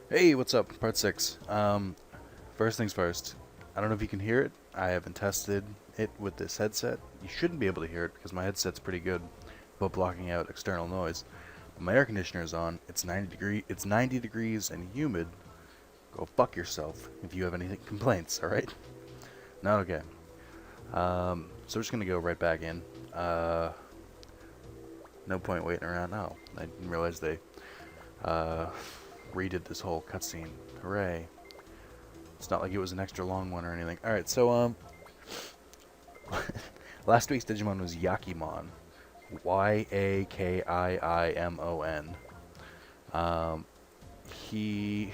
Hey, what's up? Part 6. First things first. I don't know if you can hear it. I haven't tested it with this headset. You shouldn't be able to hear it because my headset's pretty good about blocking out external noise. But my air conditioner is on. It's 90 degrees and humid. Go fuck yourself if you have any complaints, alright? Not okay. So we're just gonna go right back in. No point waiting around. Oh, I didn't realize they redid this whole cutscene. Hooray. It's not like it was an extra long one or anything. Alright, so, last week's Digimon was Yakimon. Yakiimon. Um, he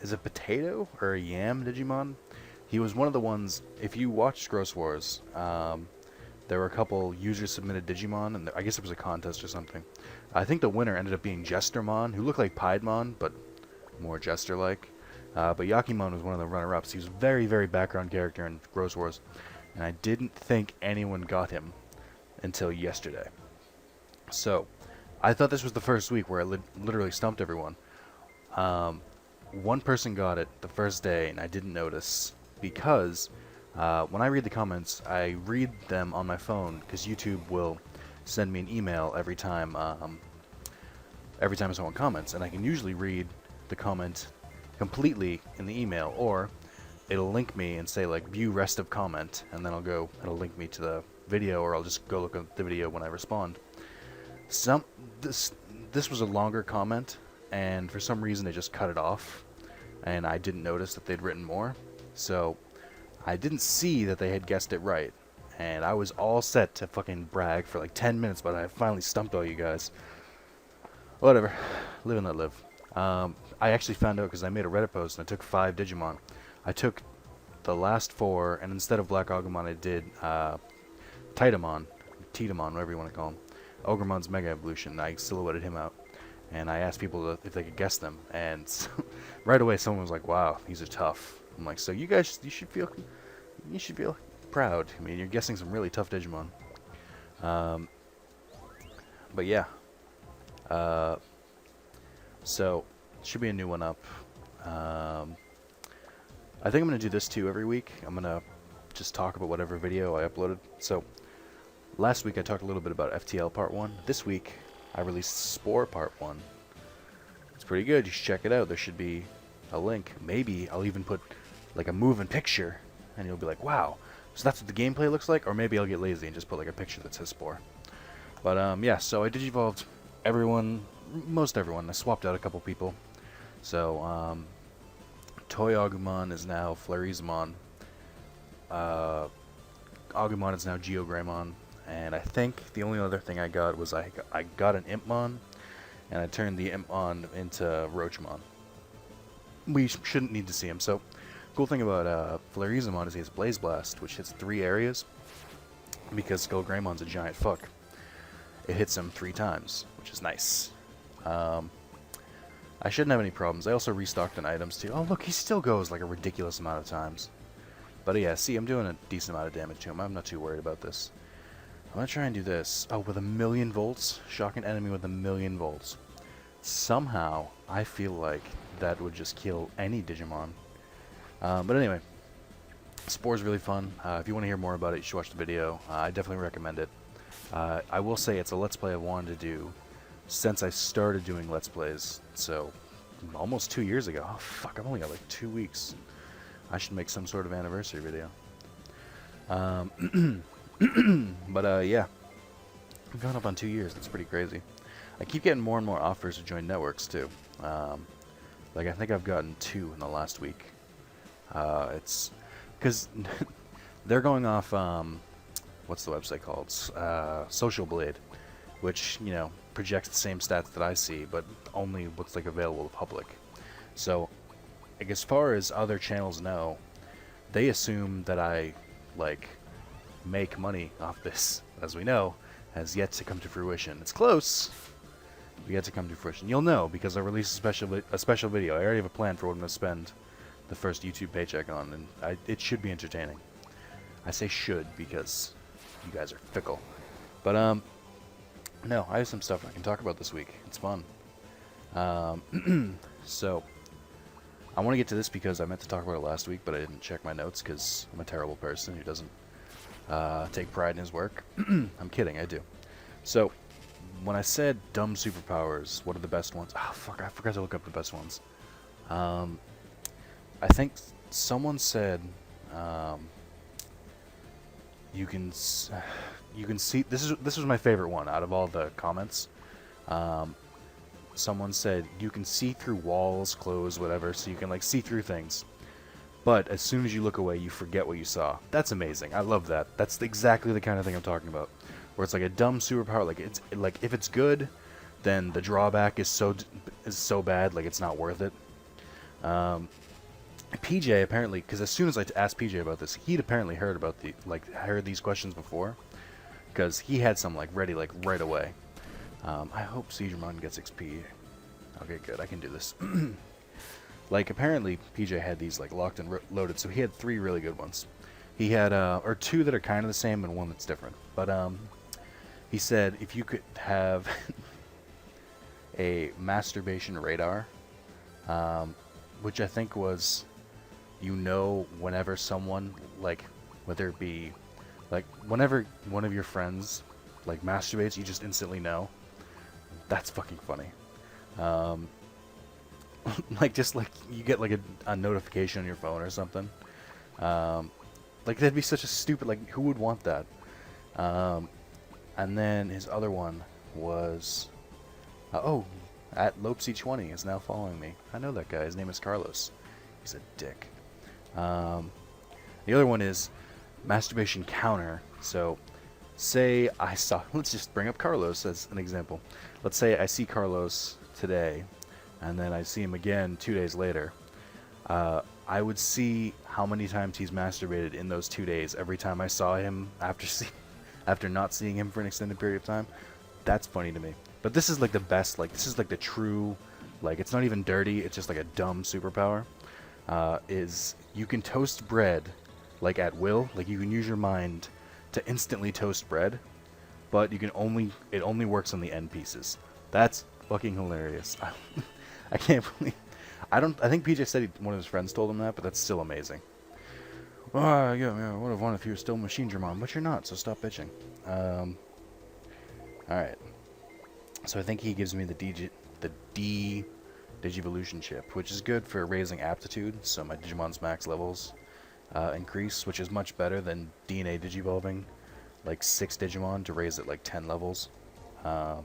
is a potato or a yam Digimon. He was one of the ones, if you watched Gross Wars, there were a couple user-submitted Digimon, and I guess it was a contest or something. I think the winner ended up being Jestermon, who looked like Piedmon, but more Jester-like. But Yakimon was one of the runner-ups. He was a very, very background character in Gross Wars, and I didn't think anyone got him until yesterday. So, I thought this was the first week where I literally stumped everyone. One person got it the first day, and I didn't notice because when I read the comments, I read them on my phone because YouTube will send me an email every time someone comments, and I can usually read the comment completely in the email, or it'll link me and say like view rest of comment, and then it'll link me to the video, or I'll just go look at the video when I respond. This was a longer comment, and for some reason they just cut it off, and I didn't notice that they'd written more, so I didn't see that they had guessed it right, and I was all set to fucking brag for like 10 minutes, but I finally stumped all you guys. Whatever, live and let live. I actually found out because I made a Reddit post and I took 5 Digimon. I took the last 4, and instead of Black Agumon, I did Titamon, whatever you want to call him. Ogremon's Mega Evolution. I silhouetted him out, and I asked people if they could guess them, and right away someone was like, "Wow, these are tough." I'm like, "So you guys, you should feel proud. I mean, you're guessing some really tough Digimon." But yeah. So, should be a new one up. I think I'm going to do this too every week. I'm going to just talk about whatever video I uploaded. So, last week I talked a little bit about FTL Part 1. This week, I released Spore Part 1. It's pretty good. You should check it out. There should be a link. Maybe I'll even put like a moving picture, and you'll be like, wow. So that's what the gameplay looks like? Or maybe I'll get lazy and just put like a picture that says Spore. But yeah, so I digivolved most everyone. I swapped out a couple people. So, Toy Agumon is now Flarizamon. Agumon is now Geogreymon. And I think the only other thing I got was I got an Impmon, and I turned the Impmon into Roachmon. We shouldn't need to see him. So, cool thing about Flarizamon is he has Blaze Blast, which hits 3 areas, because Skullgreymon's a giant fuck. It hits him 3 times, which is nice. I shouldn't have any problems. I also restocked on items too. Oh look, he still goes like a ridiculous amount of times. But yeah, see, I'm doing a decent amount of damage to him. I'm not too worried about this. I'm gonna try and do this. Oh, with 1,000,000 volts? Shock an enemy with 1,000,000 volts. Somehow, I feel like that would just kill any Digimon. But anyway, Spore's really fun. If you want to hear more about it, you should watch the video. I definitely recommend it. I will say it's a Let's Play I've wanted to do since I started doing Let's Plays, so almost 2 years ago. Oh fuck, I've only got like 2 weeks. I should make some sort of anniversary video. But yeah, I'm going up on 2 years. That's pretty crazy. I keep getting more and more offers to join networks too. Like I think I've gotten 2 in the last week. It's because they're going off what's the website called? Social Blade, which, you know, projects the same stats that I see, but only what's like available to public. So, like, as far as other channels know, they assume that I like make money off this. As we know, has yet to come to fruition. It's close, but yet to come to fruition. You'll know because I released a special video. I already have a plan for what I'm going to spend the first YouTube paycheck on, and it should be entertaining. I say should because you guys are fickle. But no, I have some stuff I can talk about this week. It's fun. So, I want to get to this because I meant to talk about it last week, but I didn't check my notes because I'm a terrible person who doesn't take pride in his work. I'm kidding, I do. So, when I said dumb superpowers, what are the best ones? Oh, fuck, I forgot to look up the best ones. I think someone said you can see. This was my favorite one out of all the comments. Someone said you can see through walls, clothes, whatever, so you can like see through things. But as soon as you look away, you forget what you saw. That's amazing. I love that. That's exactly the kind of thing I'm talking about. Where it's like a dumb superpower. Like it's like if it's good, then the drawback is so bad. Like it's not worth it. PJ apparently, because as soon as I asked PJ about this, he'd apparently heard about heard these questions before, because he had some like ready like right away. I hope Digimon gets XP. Okay, good. I can do this. Like apparently PJ had these like locked and loaded, so he had 3 really good ones. He had or 2 that are kind of the same and 1 that's different. But he said if you could have a masturbation radar, which I think was, whenever someone, like, whether it be, like, whenever one of your friends, like, masturbates, you just instantly know. That's fucking funny. Like, just, like, you get, like, a notification on your phone or something. Like, that'd be such a stupid, like, who would want that? And then his other one was, at Lopesy20 is now following me. I know that guy. His name is Carlos. He's a dick. The other one is masturbation counter. So, say I saw... Let's just bring up Carlos as an example. Let's say I see Carlos today, and then I see him again 2 days later. I would see how many times he's masturbated in those 2 days every time I saw him after not seeing him for an extended period of time. That's funny to me. But this is like the best, like this is like the true, like it's not even dirty, it's just like a dumb superpower. Is you can toast bread like at will, like you can use your mind to instantly toast bread, but it only works on the end pieces. That's fucking hilarious. I can't believe, I think PJ said one of his friends told him that, but that's still amazing. Oh, yeah, I would have won if you were still Machine Dramon, but you're not, so stop bitching. Alright. So I think he gives me the D Digivolution chip, which is good for raising aptitude, so my Digimon's max levels increase, which is much better than DNA Digivolving like 6 Digimon to raise it like 10 levels. Alright,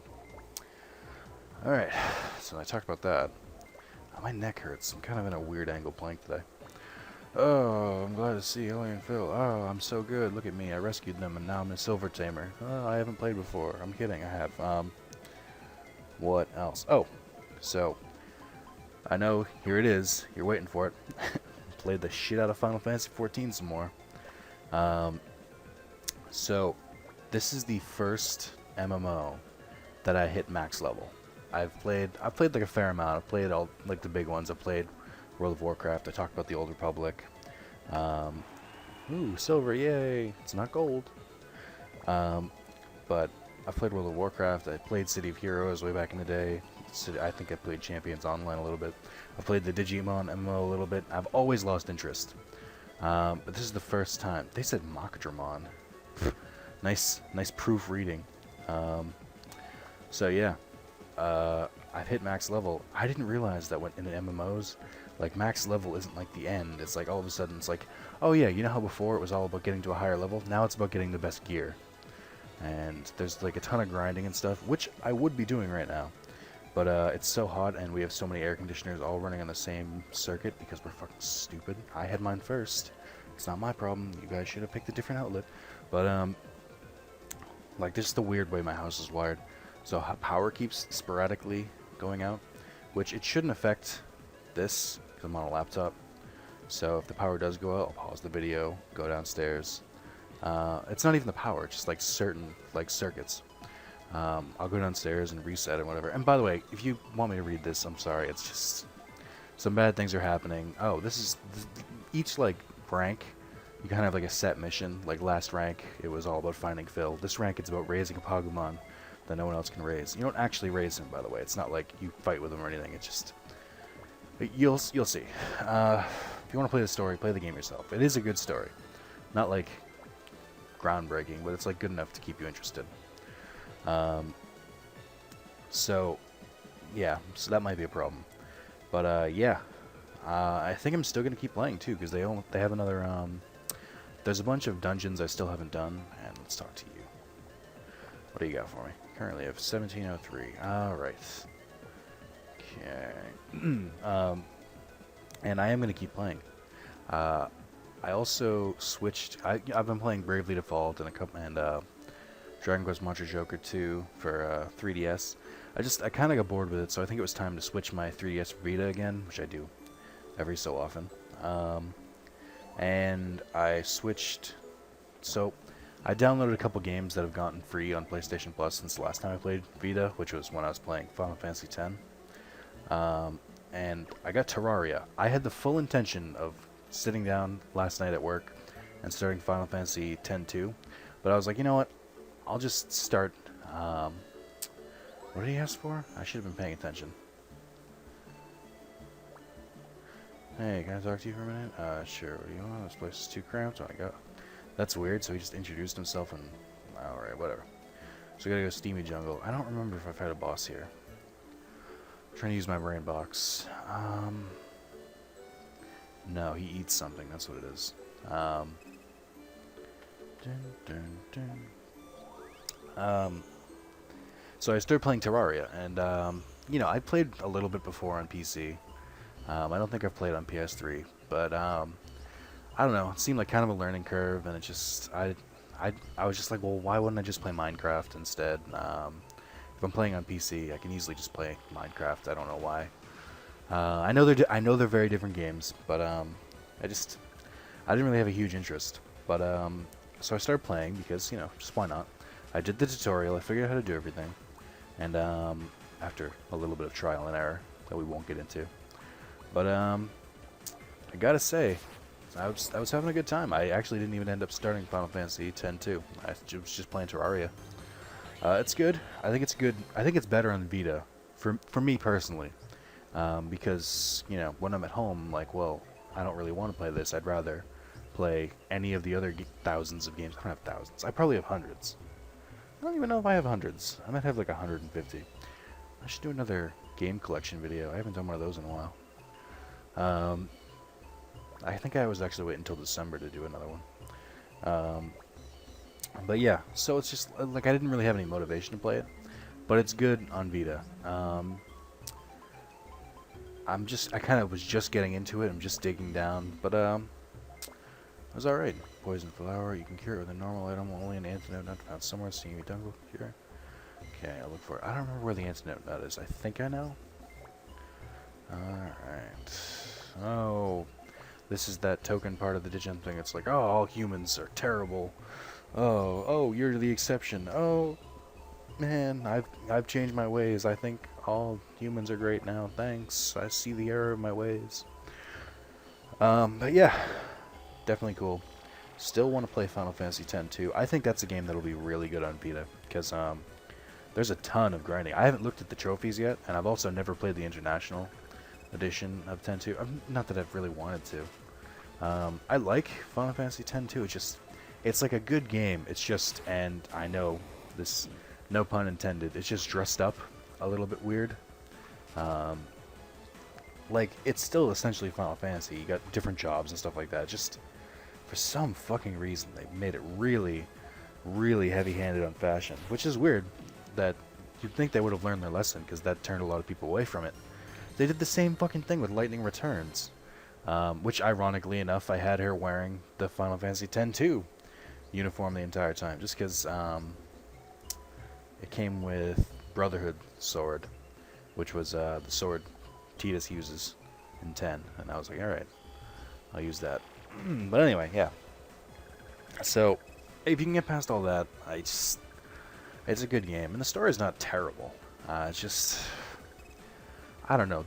so I talked about that. Oh, my neck hurts. I'm kind of in a weird angle plank today. Oh, I'm glad to see Ellie and Phil. Oh, I'm so good. Look at me. I rescued them, and now I'm a Silver Tamer. Oh, I haven't played before. I'm kidding. I have. What else? Oh, so I know. Here it is. You're waiting for it. Played the shit out of Final Fantasy XIV some more. So this is the first MMO that I hit max level. I've played like a fair amount. I've played all like the big ones. I've played World of Warcraft. I talked about the Old Republic. Ooh, silver, yay! It's not gold. But I've played World of Warcraft. I played City of Heroes way back in the day. I think I played Champions Online a little bit. I've played the Digimon MMO a little bit. I've always lost interest. But this is the first time. They said Mockdramon. nice proofreading. So yeah. I've hit max level. I didn't realize that when in the MMOs, like max level isn't like the end. It's like all of a sudden it's like, oh yeah, you know how before it was all about getting to a higher level? Now it's about getting the best gear. And there's like a ton of grinding and stuff, which I would be doing right now. But it's so hot and we have so many air conditioners all running on the same circuit because we're fucking stupid. I had mine first. It's not my problem. You guys should have picked a different outlet. But like this is the weird way my house is wired. So power keeps sporadically going out, which it shouldn't affect this because I'm on a laptop. So if the power does go out, I'll pause the video, go downstairs. It's not even the power, it's just like certain like circuits. I'll go downstairs and reset and whatever. And by the way, if you want me to read this, I'm sorry. It's just some bad things are happening. Oh, this is each like rank. You kind of have like a set mission. Like last rank, it was all about finding Phil. This rank, it's about raising a Pagumon that no one else can raise. You don't actually raise him, by the way. It's not like you fight with him or anything. It's just You'll see. If you want to play the story, play the game yourself. It is a good story. Not like groundbreaking, but it's like good enough to keep you interested. So yeah, so that might be a problem. But yeah, I think I'm still gonna keep playing too because they have another. There's a bunch of dungeons I still haven't done, and let's talk to you. What do you got for me? Currently, I have 1703. All right. Okay. And I am gonna keep playing. I also switched. I've been playing Bravely Default and Dragon Quest Monster Joker 2 for 3DS. I kind of got bored with it, so I think it was time to switch my 3DS Vita again, which I do every so often. And I switched. So I downloaded a couple games that have gotten free on PlayStation Plus since the last time I played Vita, which was when I was playing Final Fantasy X. And I got Terraria. I had the full intention of sitting down last night at work and starting Final Fantasy X-2, but I was like, you know what? I'll just start. What did he ask for? I should have been paying attention. Hey, can I talk to you for a minute? Sure. What do you want? This place is too cramped. Oh, I got. That's weird. So he just introduced himself and. Alright, whatever. So we gotta go Steamy Jungle. I don't remember if I've had a boss here. I'm trying to use my brain box. No, he eats something. That's what it is. So I started playing Terraria, and you know, I played a little bit before on PC. I don't think I've played on PS3, but I don't know. It seemed like kind of a learning curve, and it just I was just like, well, why wouldn't I just play Minecraft instead? If I'm playing on PC, I can easily just play Minecraft. I don't know why. I know they're very different games, but I didn't really have a huge interest. But so I started playing because, you know, just why not? I did the tutorial. I figured out how to do everything, and after a little bit of trial and error that we won't get into, but I gotta say, I was having a good time. I actually didn't even end up starting Final Fantasy X-2. I was just playing Terraria. It's good. I think it's good. I think it's better on Vita for me personally. Because, you know, when I'm at home, I'm like, well, I don't really want to play this. I'd rather play any of the other thousands of games. I don't have thousands. I probably have hundreds. I don't even know if I have hundreds. I might have like 150. I should do another game collection video. I haven't done one of those in a while. I think I was actually waiting until December to do another one. But yeah, so it's just, like, I didn't really have any motivation to play it. But it's good on Vita. I kind of was just getting into it. I'm just digging down, but it was alright. Poison flower, you can cure it with a normal item, only an antidote not found somewhere. Steamy Jungle cure. Okay, I'll look for it. I don't remember where the antidote nut is. I think I know. Alright. Oh, this is that token part of the Digimon thing. It's like, oh, all humans are terrible. Oh, you're the exception. Oh, man, I've changed my ways. I think all humans are great now. Thanks. I see the error of my ways. But yeah, definitely cool. Still want to play Final Fantasy X-2. I think that's a game that'll be really good on Vita because there's a ton of grinding. I haven't looked at the trophies yet, and I've also never played the international edition of X-2. Not that I've really wanted to. I like Final Fantasy X-2. It's like a good game. It's just, and I know this, no pun intended, it's just dressed up a little bit weird. Like, it's still essentially Final Fantasy. You got different jobs and stuff like that. Just, for some fucking reason, they made it really, really heavy-handed on fashion, which is weird that you'd think they would have learned their lesson, because that turned a lot of people away from it. They did the same fucking thing with Lightning Returns, which, ironically enough, I had her wearing the Final Fantasy X-2 uniform the entire time, just because it came with Brotherhood sword, which was the sword Tidus uses in 10, and I was like, alright, I'll use that. But anyway, yeah. So, if you can get past all that, it's a good game, and the story's not terrible. It's just, I don't know.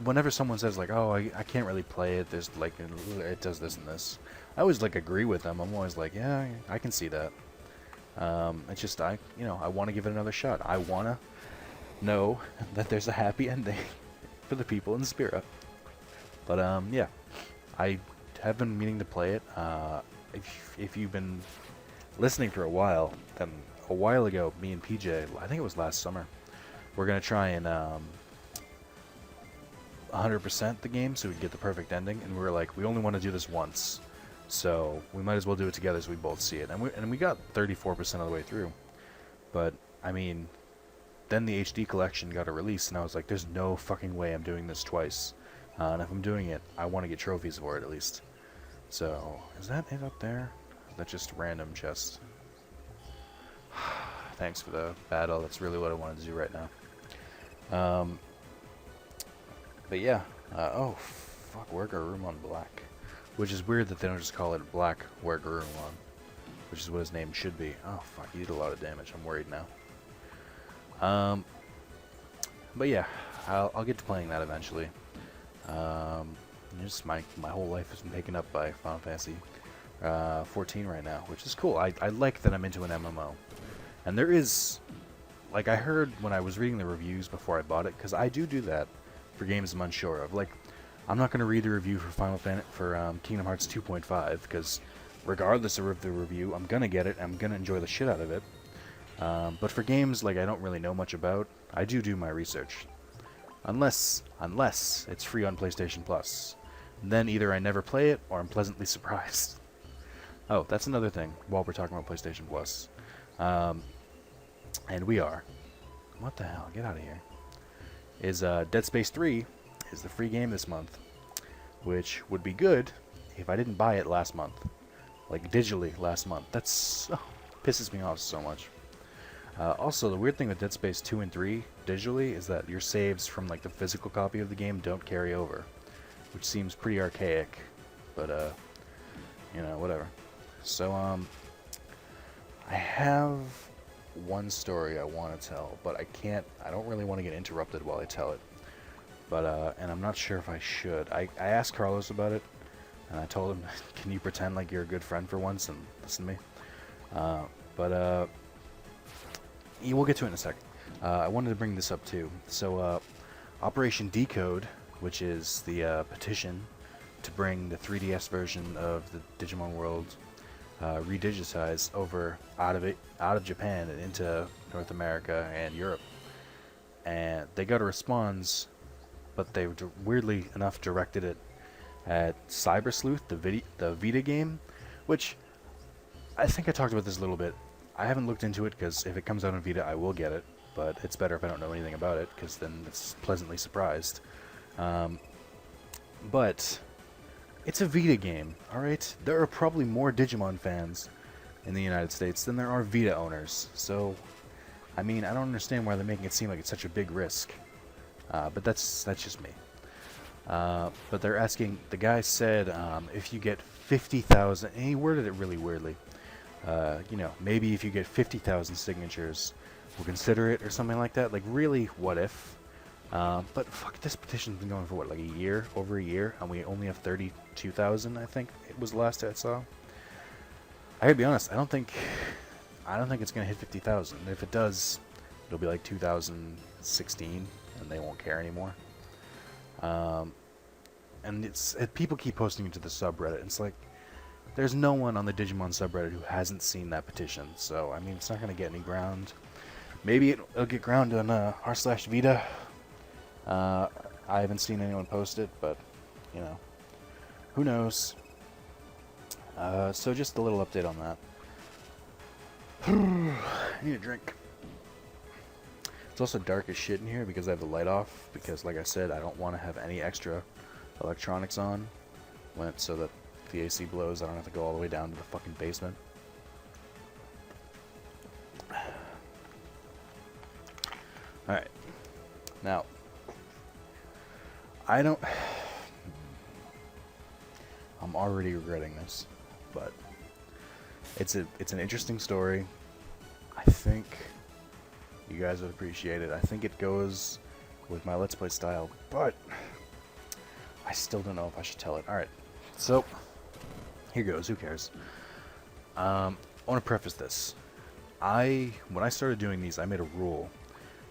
Whenever someone says like, "Oh, I can't really play it," there's like, it does this and this. I always like agree with them. I'm always like, yeah, I can see that. It's just I want to give it another shot. I want to know that there's a happy ending for the people in Spira. But yeah, I have been meaning to play it. If you've been listening for a while, then a while ago, me and PJ, I think it was last summer, we're gonna try and 100% the game so we get the perfect ending, and we were like, we only want to do this once, so we might as well do it together so we both see it. And we got 34% of the way through, but I mean, then the HD collection got a release, and I was like, there's no fucking way I'm doing this twice. And if I'm doing it, I want to get trophies for it at least. So, is that it up there? That's just random chest. Thanks for the battle. That's really what I wanted to do right now. But yeah. Oh, fuck, Wargarurumon Black. Which is weird that they don't just call it Black Wargarurumon, which is what his name should be. Oh, fuck, he did a lot of damage. I'm worried now. But yeah, I'll get to playing that eventually. Just my whole life has been taken up by Final Fantasy 14 right now, which is cool. I like that I'm into an MMO. And there is, like, I heard when I was reading the reviews before I bought it, because I do that for games I'm unsure of. Like, I'm not going to read the review for Kingdom Hearts 2.5, because regardless of the review, I'm going to get it, I'm going to enjoy the shit out of it. But for games like I don't really know much about, I do my research. Unless it's free on PlayStation Plus. Then either I never play it, or I'm pleasantly surprised. Oh, that's another thing, while we're talking about PlayStation Plus. And we are. What the hell? Get out of here. Dead Space 3 is the free game this month. Which would be good if I didn't buy it last month. Like, digitally last month. That's... pisses me off so much. Also, the weird thing with Dead Space 2 and 3 digitally is that your saves from like the physical copy of the game don't carry over, which seems pretty archaic, but you know, whatever. So I have one story I want to tell, but I don't really want to get interrupted while I tell it. But and I'm not sure if I should. I asked Carlos about it, and I told him, can you pretend like you're a good friend for once and listen to me? We'll get to it in a second. I wanted to bring this up too. So, Operation Decode, which is the petition to bring the 3DS version of the Digimon World redigitized over out of Japan and into North America and Europe, and they got a response, but they weirdly enough directed it at Cyber Sleuth, the Vita game, which I think I talked about this a little bit. I haven't looked into it because if it comes out on Vita, I will get it. But it's better if I don't know anything about it, because then it's pleasantly surprised. But it's a Vita game, alright? There are probably more Digimon fans in the United States than there are Vita owners. So, I mean, I don't understand why they're making it seem like it's such a big risk. But that's just me. But they're asking, the guy said, if you get 50,000, and he worded it really weirdly. You know, maybe if you get 50,000 signatures, we'll consider it, or something like that. Like, really, what if? But fuck, this petition's been going for what, like a year, over a year, and we only have 32,000. I think it was the last I saw. I gotta be honest, I don't think it's gonna hit 50,000. If it does, it'll be like 2016, and they won't care anymore. And people keep posting it to the subreddit. It's like, there's no one on the Digimon subreddit who hasn't seen that petition, so, I mean, it's not going to get any ground. Maybe it'll get ground on r/Vita. I haven't seen anyone post it, but, you know, who knows. So just a little update on that. I need a drink. It's also dark as shit in here because I have the light off, because, like I said, I don't want to have any extra electronics on, so that if the AC blows, I don't have to go all the way down to the fucking basement. Alright. Now, I'm already regretting this, but it's an interesting story. I think you guys would appreciate it. I think it goes with my Let's Play style, but I still don't know if I should tell it. Alright, so here goes. Who cares? I want to preface this. When I started doing these, I made a rule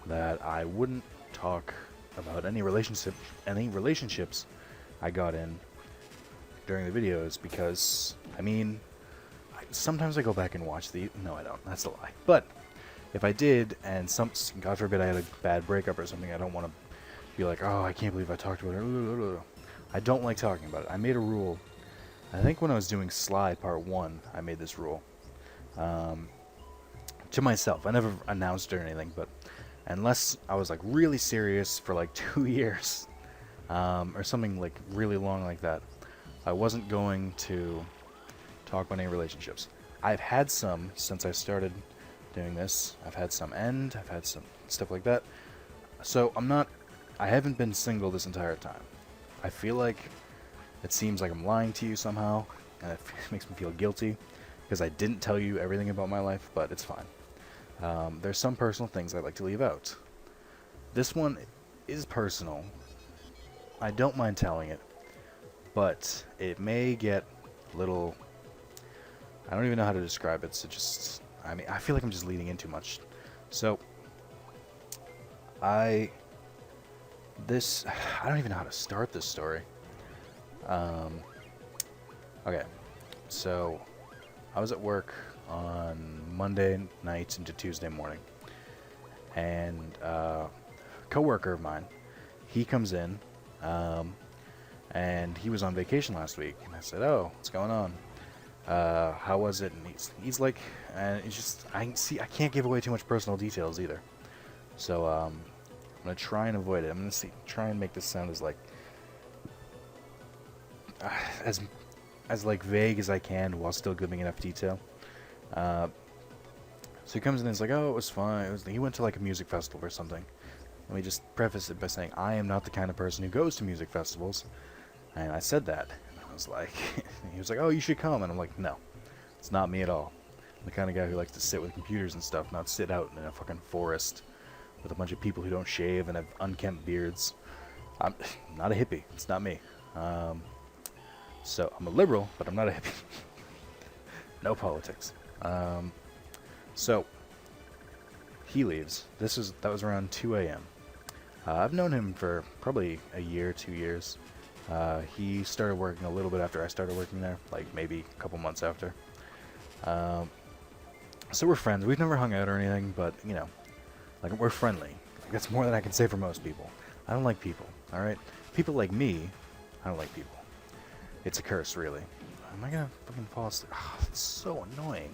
that I wouldn't talk about any relationships I got in during the videos because, I mean, sometimes I go back and watch the... No, I don't. That's a lie. But if I did, and God forbid I had a bad breakup or something, I don't want to be like, oh, I can't believe I talked about it. I don't like talking about it. I made a rule. I think when I was doing Slide Part 1, I made this rule. To myself. I never announced it or anything, but unless I was like really serious for like 2 years, or something like really long like that, I wasn't going to talk about any relationships. I've had some since I started doing this. I've had some end. I've had some stuff like that. So I haven't been single this entire time. I feel like it seems like I'm lying to you somehow, and it makes me feel guilty because I didn't tell you everything about my life, but it's fine. There's some personal things I'd like to leave out. This one is personal. I don't mind telling it, but it may get a little... I don't even know how to describe it, so just... I mean, I feel like I'm just leading in too much. So, I don't even know how to start this story. Okay, so I was at work on Monday night into Tuesday morning, and a coworker of mine, he comes in, and he was on vacation last week, and I said, "Oh, what's going on? How was it?" And he's like, and it's just I can't give away too much personal details either, so I'm gonna try and avoid it. I'm gonna try and make this sound as like as like vague as I can while still giving enough detail. So he comes in and he's like, "Oh, it was fun. He went to like a music festival or something." Let me just preface it by saying I am not the kind of person who goes to music festivals, and I said that. And I was like, he was like, "Oh, you should come," and I'm like, "No, it's not me at all. I'm the kind of guy who likes to sit with computers and stuff, not sit out in a fucking forest with a bunch of people who don't shave and have unkempt beards. I'm not a hippie. It's not me. So I'm a liberal, but I'm not a hippie. No politics." So he leaves. That was around 2 a.m. I've known him for probably a year, 2 years. He started working a little bit after I started working there, like maybe a couple months after. So we're friends. We've never hung out or anything, but you know, like we're friendly. Like, that's more than I can say for most people. I don't like people. All right, people like me, I don't like people. It's a curse, really. Am I gonna fucking fall asleep? Oh, that's so annoying.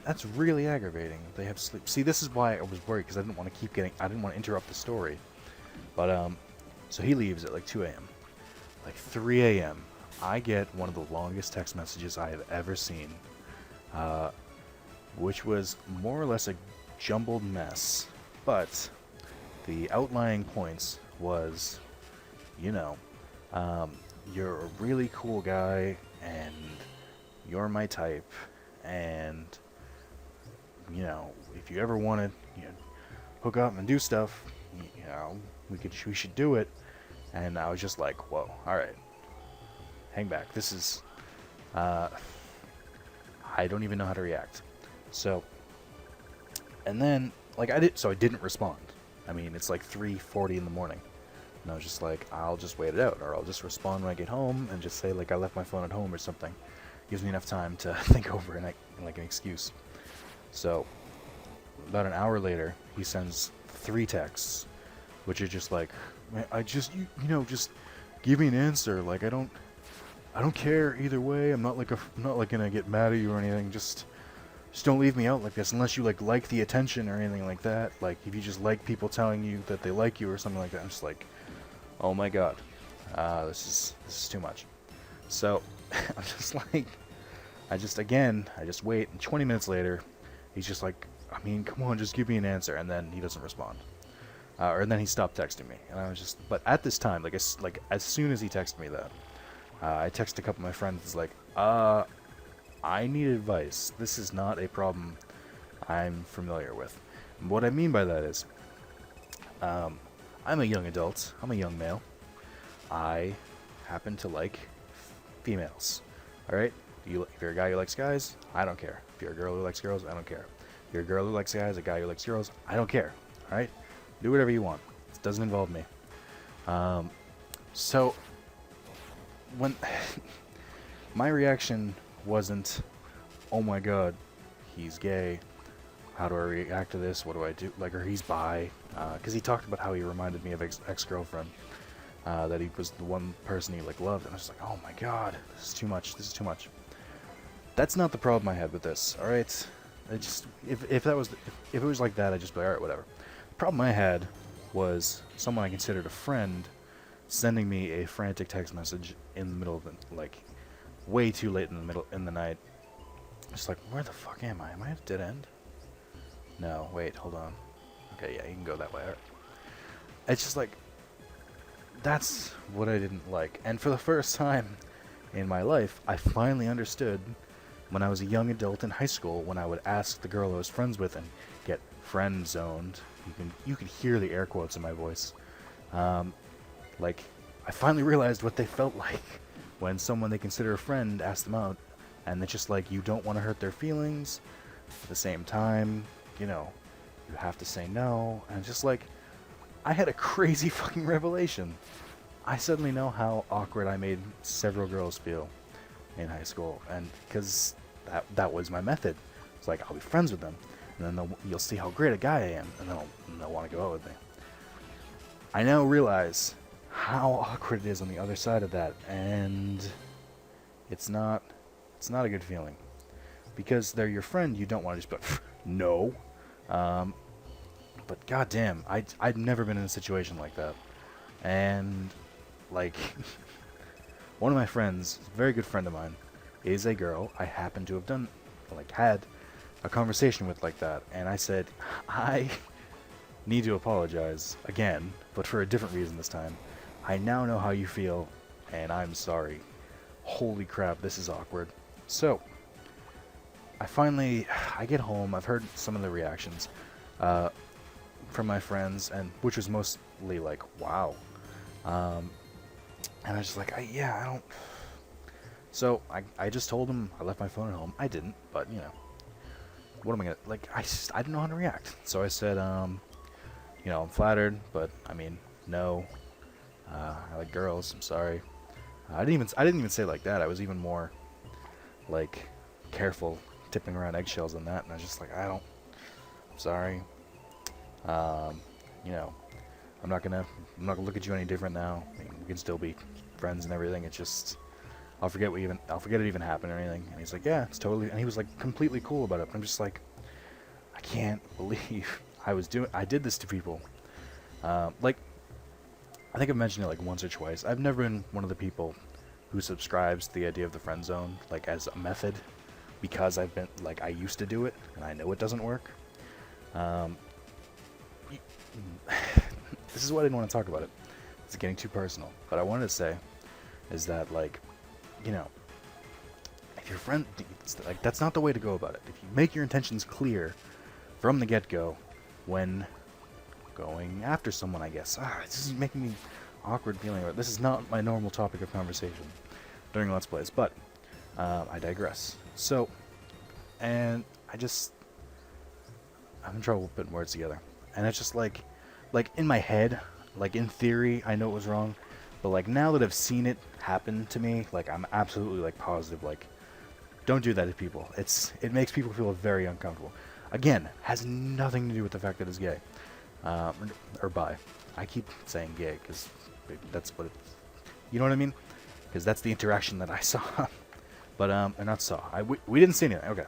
That's really aggravating. They have sleep. See, this is why I was worried, because I didn't want to I didn't want to interrupt the story. But, so he leaves at like 2 a.m. Like 3 a.m. I get one of the longest text messages I have ever seen, which was more or less a jumbled mess. But the outlying points was, you know, you're a really cool guy, and you're my type, and you know, if you ever want to, you know, hook up and do stuff, you know, we should do it. And I was just like, whoa, all right, hang back. This is, I don't even know how to react. So, and then like I didn't respond. I mean, it's like 3:40 in the morning. And I was just like, I'll just wait it out, or I'll just respond when I get home and just say like I left my phone at home or something. Gives me enough time to think over and like an excuse. So about an hour later, he sends 3 texts, which are just like, "Man, I just you know, just give me an answer. Like I don't care either way. I'm not gonna get mad at you or anything. Just don't leave me out like this unless you like the attention or anything like that. Like if you just like people telling you that they like you or something like that." I'm just like, oh my god, this is too much. So I'm just like, I just wait, and 20 minutes later, he's just like, I mean, come on, just give me an answer, and then he doesn't respond, or then he stopped texting me, and I was just, but at this time, like as soon as he texted me that, I texted a couple of my friends, it's like, I need advice. This is not a problem I'm familiar with. And what I mean by that is, I'm a young adult. I'm a young male. I happen to like females. Alright? If you're a guy who likes guys, I don't care. If you're a girl who likes girls, I don't care. If you're a girl who likes guys, a guy who likes girls, I don't care. Alright? Do whatever you want. It doesn't involve me. So, when my reaction wasn't, oh my god, he's gay. How do I react to this? What do I do? Like, or he's bi. Because he talked about how he reminded me of ex-girlfriend. That he was the one person he, like, loved. And I was just like, oh my god, this is too much. This is too much. That's not the problem I had with this, alright? I just, if it was like that, I'd just be like, alright, whatever. The problem I had was someone I considered a friend sending me a frantic text message in the middle of the, like, way too late in the night. Just like, where the fuck am I? Am I at a dead end? No, wait, hold on. Okay, yeah, you can go that way. Right. It's just like, that's what I didn't like. And for the first time in my life, I finally understood when I was a young adult in high school, when I would ask the girl I was friends with and get friend zoned. You can hear the air quotes in my voice. Like, I finally realized what they felt like when someone they consider a friend asked them out, and it's just like, you don't want to hurt their feelings. At the same time, you know, you have to say no. And just like, I had a crazy fucking revelation. I suddenly know how awkward I made several girls feel in high school, and because that was my method. It's like, I'll be friends with them, and then you'll see how great a guy I am, and they'll want to go out with me. I now realize how awkward it is on the other side of that, and it's not a good feeling. Because they're your friend, you don't want to just be like, no. But goddamn, I'd never been in a situation like that. And, like, one of my friends, a very good friend of mine, is a girl I happen to have had a conversation with like that. And I said, I need to apologize again, but for a different reason this time. I now know how you feel, and I'm sorry. Holy crap, this is awkward. So, I get home, I've heard some of the reactions from my friends, and which was mostly like, wow. And I was just like, I don't... So, I just told him I left my phone at home. I didn't, but, you know, what am I gonna... Like, I didn't know how to react. So I said, you know, I'm flattered, but, I mean, no. I like girls, I'm sorry. I didn't even say it like that. I was even more, like, careful, tipping around eggshells on that, and I was just like, I'm sorry. You know, I'm not gonna look at you any different now. I mean, we can still be friends and everything. It's just, I'll forget it even happened or anything. And he's like, yeah, it's totally, and he was like completely cool about it. But I'm just like, I can't believe I did this to people. Like, I think I've mentioned it like once or twice. I've never been one of the people who subscribes to the idea of the friend zone, like, as a method, because I used to do it, and I know it doesn't work. This is why I didn't want to talk about it. It's getting too personal. But I wanted to say is that, like, you know, if your friend, like, that's not the way to go about it. If you make your intentions clear from the get-go when going after someone, I guess. This is making me awkward feeling about it. This is not my normal topic of conversation during Let's Plays, but I digress. So, and I'm in trouble putting words together. And it's just like in my head, like, in theory, I know it was wrong, but, like, now that I've seen it happen to me, like, I'm absolutely, like, positive, like, don't do that to people. It makes people feel very uncomfortable. Again, has nothing to do with the fact that it's gay. Or bi. I keep saying gay, because that's what it's, you know what I mean? Because that's the interaction that I saw. But, or not saw. We didn't see anything. Okay.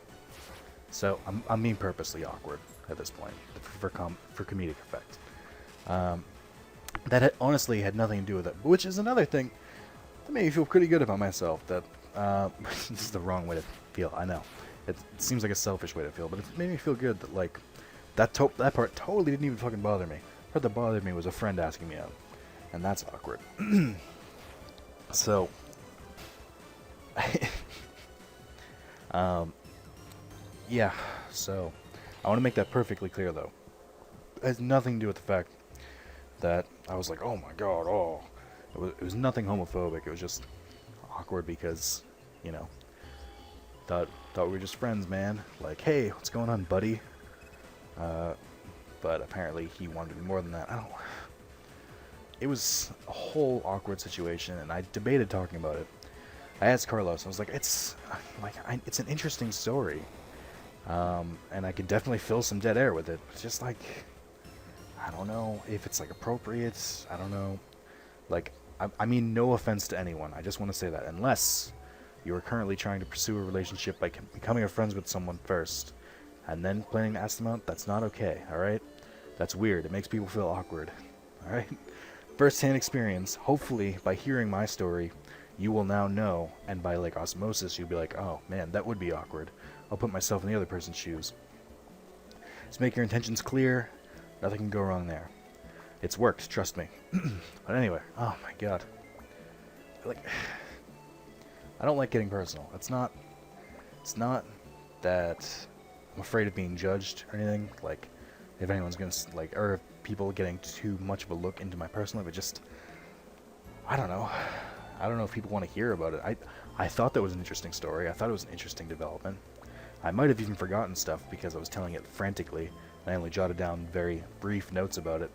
So, I'm being purposely awkward at this point, for comedic effect. That honestly had nothing to do with it, which is another thing that made me feel pretty good about myself. That this is the wrong way to feel. I know it seems like a selfish way to feel, but it made me feel good that, like, that part totally didn't even fucking bother me. The part that bothered me was a friend asking me out, and that's awkward. So, yeah. So, I want to make that perfectly clear, though. It has nothing to do with the fact that I was like, oh my god, oh. It was nothing homophobic. It was just awkward because, you know, thought we were just friends, man. Like, hey, what's going on, buddy? But apparently he wanted to be more than that. it was a whole awkward situation, and I debated talking about it. I asked Carlos, I was like, it's an interesting story, and I could definitely fill some dead air with it. It's just like, I don't know if it's like appropriate. I don't know. Like, I mean, no offense to anyone. I just want to say that unless you are currently trying to pursue a relationship by becoming friends with someone first, and then planning to ask them out, that's not okay. All right, that's weird. It makes people feel awkward. All right. First-hand experience. Hopefully, by hearing my story, you will now know, and by like osmosis, you'll be like, oh man, that would be awkward. I'll put myself in the other person's shoes. Just make your intentions clear. Nothing can go wrong there. It's worked, trust me. But anyway, oh my god. Like, I don't like getting personal. It's not that I'm afraid of being judged or anything. Like, if anyone's gonna like, or if people getting too much of a look into my personal life, it just, I don't know. I don't know if people want to hear about it. I thought that was an interesting story. I thought it was an interesting development. I might have even forgotten stuff because I was telling it frantically, and I only jotted down very brief notes about it.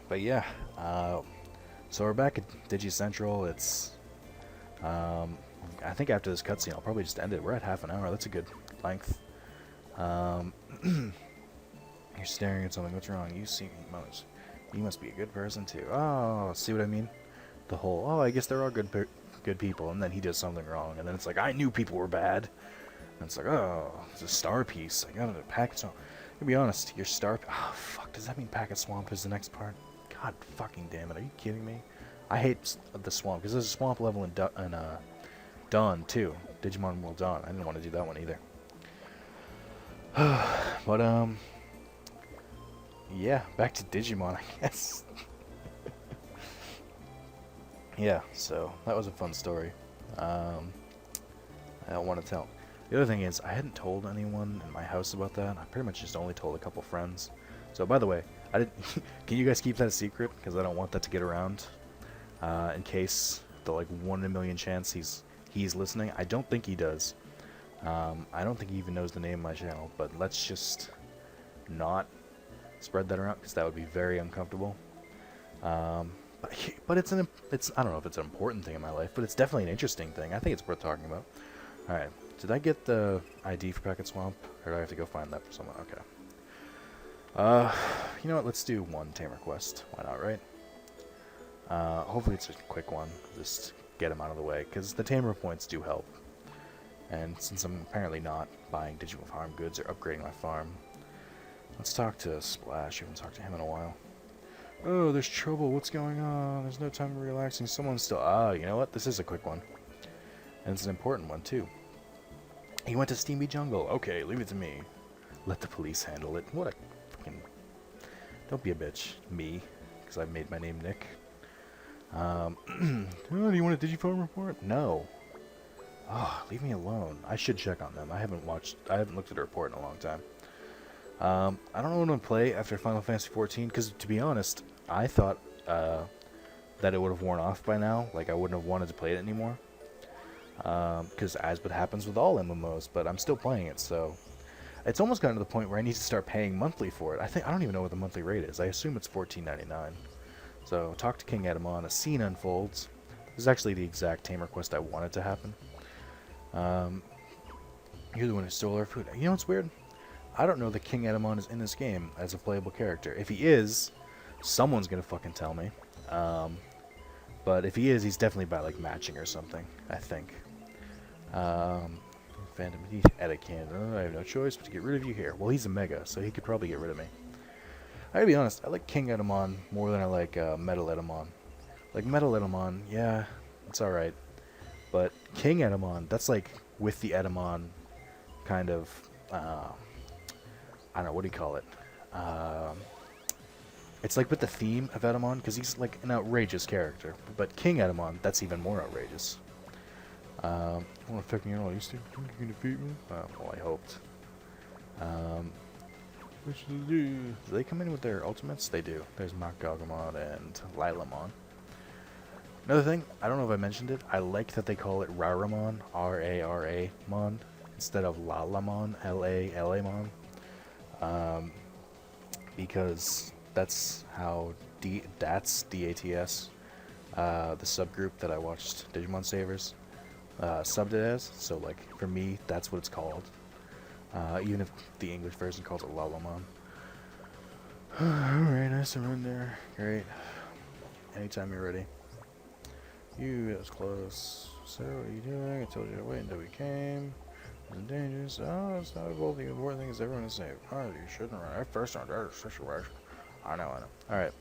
But yeah, so we're back at Digi Central. It's, I think after this cutscene, I'll probably just end it. We're at half an hour. That's a good length. You're staring at something. What's wrong? You must be a good person too. Oh, see what I mean? The whole, oh, I guess there are good people, and then he does something wrong, and then it's like, I knew people were bad. And it's like, oh, it's a star piece. I got it at Packet Swamp. To be honest, your star... Oh, fuck, does that mean Packet Swamp is the next part? God fucking damn it, are you kidding me? I hate the swamp, because there's a swamp level in Dawn, too. Digimon World Dawn. I didn't want to do that one either. But, yeah, back to Digimon, I guess. Yeah, so, that was a fun story. I don't want to tell. The other thing is, I hadn't told anyone in my house about that. I pretty much just only told a couple friends. So, by the way, I didn't. Can you guys keep that a secret? Because I don't want that to get around. In case the like 1 in a million chance he's listening. I don't think he does. I don't think he even knows the name of my channel. But let's just not spread that around, because that would be very uncomfortable. But it's I don't know if it's an important thing in my life, but it's definitely an interesting thing. I think it's worth talking about. All right. Did I get the ID for Packet Swamp, or do I have to go find that for someone? Okay. You know what? Let's do one tamer quest. Why not, right? Hopefully it's a quick one. Just get him out of the way, because the tamer points do help. And since I'm apparently not buying digital farm goods or upgrading my farm, let's talk to Splash. I haven't talked to him in a while. Oh, there's trouble. What's going on? There's no time for relaxing. Someone's still... Ah, you know what? This is a quick one. And it's an important one, too. He went to Steamy Jungle. Okay, leave it to me. Let the police handle it. What a fucking... Don't be a bitch. Me. Because I've made my name Nick. Oh, do you want a Digifarm report? No. Oh, leave me alone. I should check on them. I haven't looked at a report in a long time. I don't know what I'm going to play after Final Fantasy XIV, because to be honest, I thought that it would have worn off by now. Like, I wouldn't have wanted to play it anymore. Because as what happens with all MMOs, but I'm still playing it, so it's almost gotten to the point where I need to start paying monthly for it. I don't even know what the monthly rate is. I assume it's $14.99. So talk to King Edamon. A scene unfolds. This is actually the exact tamer quest I wanted to happen. You're the one who stole our food. You know what's weird? I don't know that King Edamon is in this game as a playable character. If he is, someone's gonna fucking tell me. But if he is, he's definitely by like matching or something, I think. Phantom Teeth, Etican. I have no choice but to get rid of you here. Well, he's a Mega, so he could probably get rid of me. I gotta be honest, I like King Edamon more than I like Metal Edamon. Like Metal Edamon, yeah, it's alright. But King Edamon, that's like with the Edamon kind of, I don't know, what do you call it? It's like with the theme of Edamon, because he's like an outrageous character. But King Edamon, that's even more outrageous. Won't affect me at all. You still think you can defeat me? Well, I hoped. What should they do? Do they come in with their ultimates? They do. There's Makagamon and Lilamon. Another thing, I don't know if I mentioned it, I like that they call it Raramon, R-A-R-A-Mon, instead of Lalamon, L-A-L-A-Mon. Because that's how that's DATS, the subgroup that I watched Digimon Savers, subbed it as. So like for me, that's what it's called. Even if the English version calls it Lalamon. Alright, I surrender. Great. Anytime you're ready. You, that was close. So, what are you doing? I told you to wait until we came. It was dangerous. Oh, it's not evolving. The important thing is everyone is safe. Oh, you shouldn't run. At first, on that situation. I know. Alright.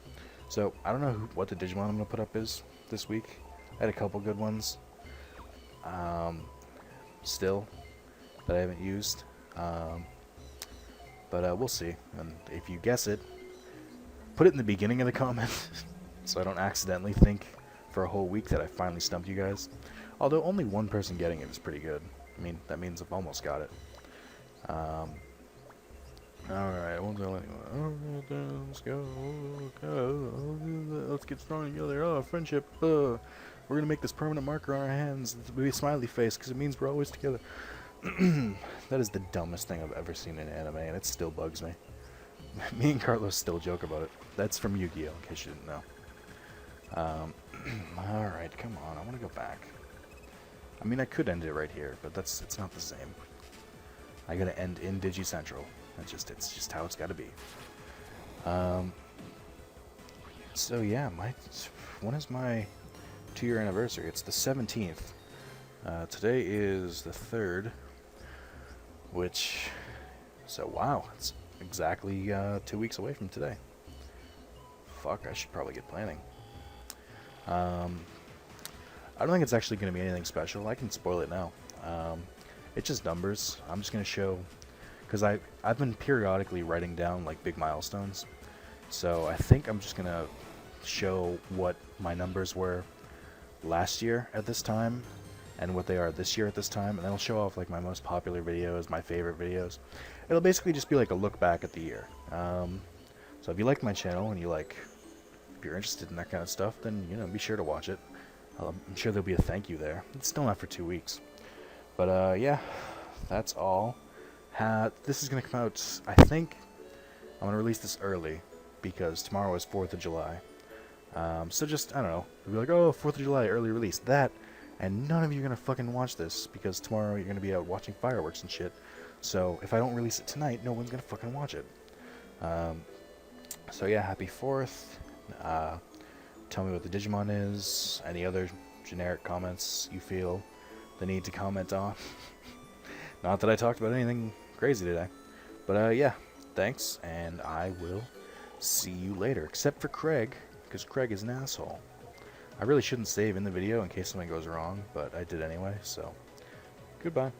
So, I don't know what the Digimon I'm going to put up is this week. I had a couple good ones. Still, that I haven't used. But we'll see. And if you guess it, put it in the beginning of the comment so I don't accidentally think for a whole week that I finally stumped you guys. Although only one person getting it is pretty good. I mean, that means I've almost got it. Alright, I won't tell anyone. Let's go. Let's get strong together. Oh, friendship. We're gonna make this permanent marker on our hands. It's be a smiley face because it means we're always together. That is the dumbest thing I've ever seen in anime, and it still bugs me. Me and Carlos still joke about it. That's from Yu-Gi-Oh, in case you didn't know. Alright, come on, I want to go back. I mean, I could end it right here, but it's not the same. I gotta end in Digi Central. It's just how it's gotta be. So yeah, when is my 2-year anniversary? It's the 17th. Today is the 3rd, so wow, it's exactly 2 weeks away from today. Fuck, I should probably get planning. I don't think it's actually going to be anything special. I can spoil it now. It's just numbers. I'm just going to show, because I've been periodically writing down like big milestones. So I think I'm just going to show what my numbers were last year at this time and what they are this year at this time, and then I'll show off like my most popular videos, my favorite videos. It'll basically just be like a look back at the year. So if you like my channel and if you're interested in that kind of stuff, then be sure to watch it. I'm sure there'll be a thank you there. It's still not for 2 weeks, but yeah, that's all. This is gonna come out. I think I'm gonna release this early because tomorrow is 4th of July. So just I don't know. You'll be like, oh, 4th of July early release that. And none of you are going to fucking watch this, because tomorrow you're going to be out watching fireworks and shit. So, if I don't release it tonight, no one's going to fucking watch it. So yeah, happy 4th. Tell me what the Digimon is. Any other generic comments you feel the need to comment on. Not that I talked about anything crazy today. But yeah, thanks, and I will see you later. Except for Craig, because Craig is an asshole. I really shouldn't save in the video in case something goes wrong, but I did anyway, so goodbye.